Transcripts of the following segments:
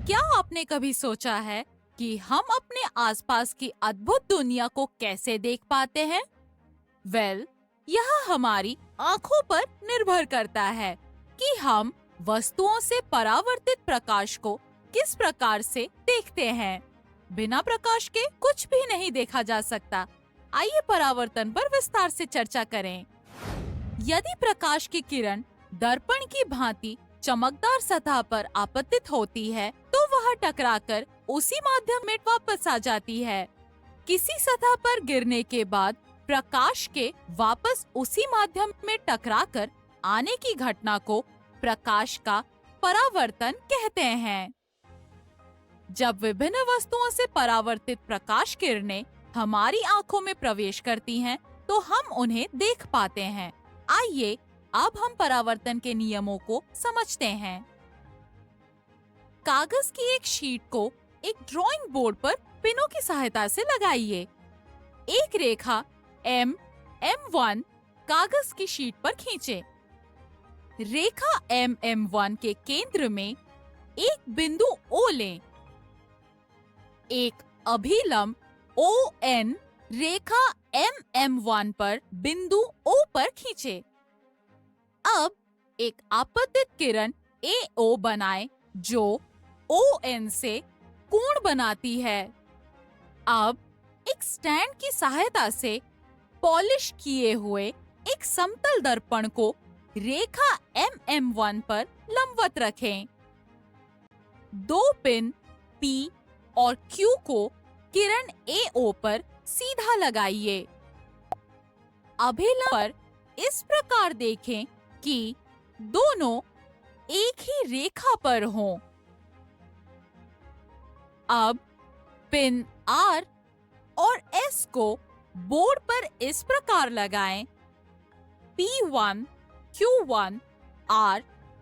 क्या आपने कभी सोचा है कि हम अपने आसपास की अद्भुत दुनिया को कैसे देख पाते हैं? यह हमारी आंखों पर निर्भर करता है कि हम वस्तुओं से परावर्तित प्रकाश को किस प्रकार से देखते हैं। बिना प्रकाश के कुछ भी नहीं देखा जा सकता। आइए परावर्तन पर विस्तार से चर्चा करें। यदि प्रकाश की किरण दर्पण की भांति चमकदार सतह पर आपतित होती है, तो वह टकराकर उसी माध्यम में वापस आ जाती है। किसी सतह पर गिरने के बाद प्रकाश के वापस उसी माध्यम में टकराकर आने की घटना को प्रकाश का परावर्तन कहते हैं। जब विभिन्न वस्तुओं से परावर्तित प्रकाश किरणें हमारी आंखों में प्रवेश करती हैं, तो हम उन्हें देख पाते हैं। आइए अब हम परावर्तन के नियमों को समझते हैं। कागज की एक शीट को एक ड्राइंग बोर्ड पर पिनों की सहायता से लगाइए। एक रेखा M1 कागज की शीट पर खींचे। रेखा M1 के केंद्र में एक बिंदु O लें। एक अभिलंब ON रेखा M1 पर बिंदु O पर खींचे। अब एक आपतित किरण AO बनाएं जो ON से कोण बनाती है। अब एक स्टैंड की सहायता से पॉलिश किए हुए एक समतल दर्पण को रेखा M1 पर लंबवत रखें। दो पिन P और Q को किरण AO पर सीधा लगाइए। अभिलंब पर इस प्रकार देखें कि दोनों एक ही रेखा पर हों। अब पिन R और S को बोर्ड पर इस प्रकार लगाएं। P1, Q1, R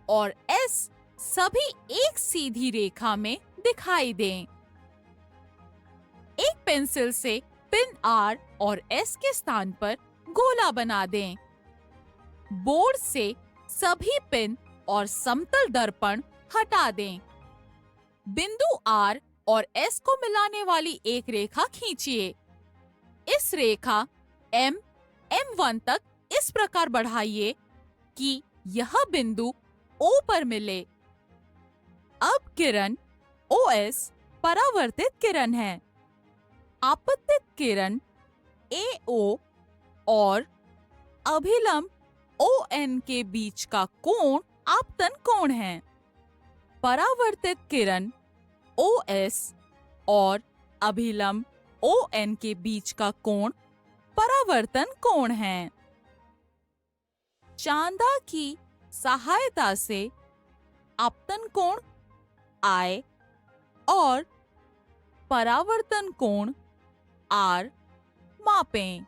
और S सभी एक सीधी रेखा में दिखाई दें। एक पेंसिल से पिन R और S के स्थान पर गोला बना दें। बोर्ड से सभी पिन और समतल दर्पण हटा दें। बिंदु R और S को मिलाने वाली एक रेखा खींचिए। इस रेखा M1 तक इस प्रकार बढ़ाइए कि यह बिंदु O पर मिले। अब किरण OS परावर्तित किरण है। आपतित किरण AO और अभिलंब ON के बीच का कोण आपतन कोण है। परावर्तित किरण OS और अभिलंब ON के बीच का कोण परावर्तन कोण है। चांदा की सहायता से आपतन कोण I और परावर्तन कोण R मापें।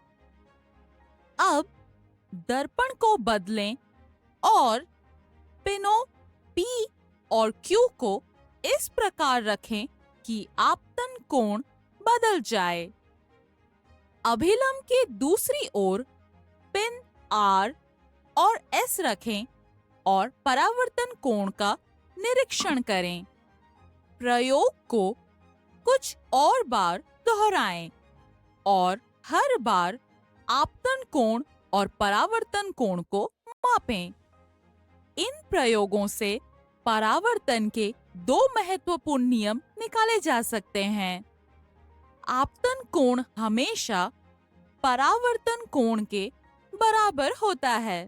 अब दर्पण को बदलें और पिनों P और Q को इस प्रकार रखें कि आपतन कोण बदल जाए। अभिलंब के दूसरी ओर पिन R और S रखें और परावर्तन कोण का निरीक्षण करें। प्रयोग को कुछ और बार दोहराएं और हर बार आपतन कोण और परावर्तन कोण को मापें। इन प्रयोगों से परावर्तन के दो महत्वपूर्ण नियम निकाले जा सकते हैं। आपतन कोण हमेशा परावर्तन कोण के बराबर होता है।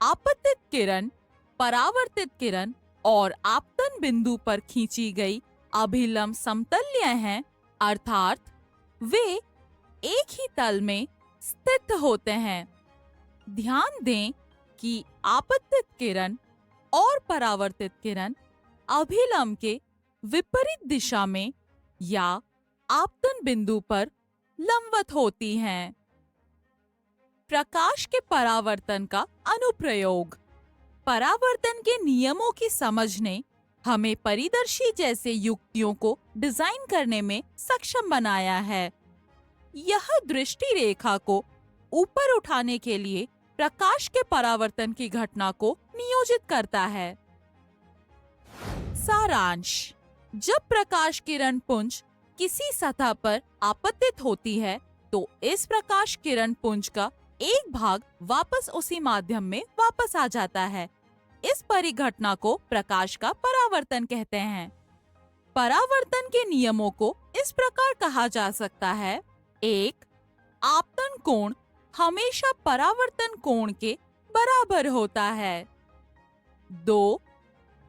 आपतित किरण, परावर्तित किरण और आपतन बिंदु पर खींची गई अभिलंब समतल्य हैं, अर्थात वे एक ही तल में स्थित होते हैं। ध्यान दें कि आपतित किरण और परावर्तित किरण अभिलंब के विपरीत दिशा में या आपतन बिंदु पर लंबवत होती हैं। प्रकाश के परावर्तन का अनुप्रयोग। परावर्तन के नियमों की समझ ने हमें परिदर्शी जैसे युक्तियों को डिजाइन करने में सक्षम बनाया है। यह दृष्टि रेखा को ऊपर उठाने के लिए प्रकाश के परावर्तन की घटना को नियोजित करता है। सारांश। जब प्रकाश किरण पुंज किसी सतह पर आपतित होती है तो इस प्रकाश किरण पुंज का एक भाग वापस उसी माध्यम में वापस आ जाता है। इस परिघटना को प्रकाश का परावर्तन कहते हैं। परावर्तन के नियमों को इस प्रकार कहा जा सकता है। 1. आपतन कोण हमेशा परावर्तन कोण के बराबर होता है। 2.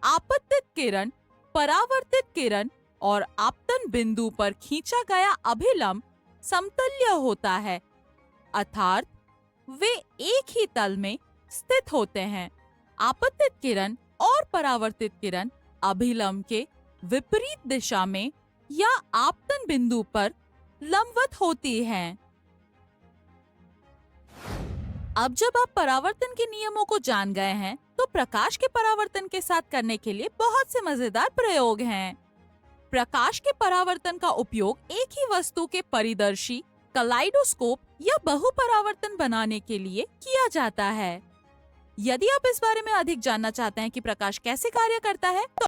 आपतित किरण परावर्तित किरण और आपतन बिंदु पर खींचा गया अभिलंब समतुल्य होता है, अर्थात वे एक ही तल में स्थित होते हैं। आपतित किरण और परावर्तित किरण अभिलंब के विपरीत दिशा में या आपतन बिंदु पर लंबवत होती हैं। अब जब आप परावर्तन के नियमों को जान गए हैं, तो प्रकाश के परावर्तन के साथ करने के लिए बहुत से मजेदार प्रयोग हैं। प्रकाश के परावर्तन का उपयोग एक ही वस्तु के परिदर्शी, कलाइडोस्कोप या बहुपरावर्तन बनाने के लिए किया जाता है। यदि आप इस बारे में अधिक जानना चाहते हैं कि प्रकाश कैसे कार्य करता है, तो